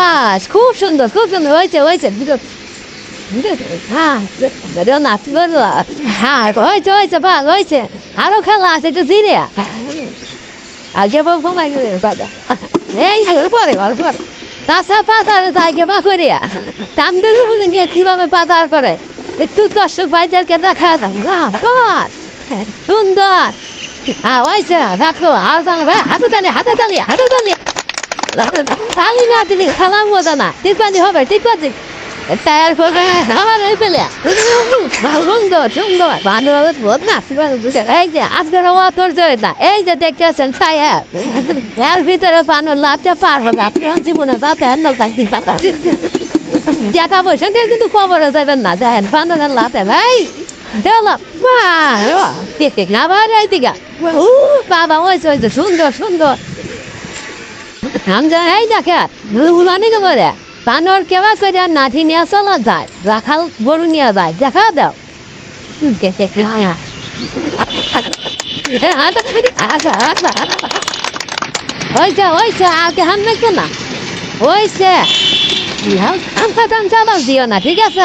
বাস খুব সুন্দর হয়েছে হ্যাঁ নাচতে পারলো হ্যাঁ হয়েছে বাস হয়েছে আরো খেলা আছে একটু জিরে আগে ঘুমাই দাদা এই পরে তাছাড়া পাতার তাইকে বা করিয়া তামদের নিয়ে কিভাবে পাতার করে একটু দর্শক ভাইদেরকে দেখা যায় সুন্দর হ্যাঁ হয়েছে রাখো আর জানো হাতে তালি তালি না দিলি খেলা মজা না ঠিক হবে টায়ার করে আমার পেলে সুন্দর ভালোভাবে বোধ না এই যে আজকের হওয়া তোর জয় না এই যে দেখতেছেন টায়ার এর ভিতরে পানোর লাভটা পার হবে আপনি জীবনে যাতে টাকা পয়সা দিয়ে কিন্তু খবরে যাবেন না দেখেন পানোরের লাভে ভাই আবার এইদিকে বাবা হয়েছে সুন্দর এই দেখে উলানি করে পানোর কেবা করে নাঠি নিয়ে চলা যায় রাখাল গরু নিয়ে যায় দেখা দাও হয়েছে আগে হান নাকি না হয়েছে চালাও দিও না ঠিক আছে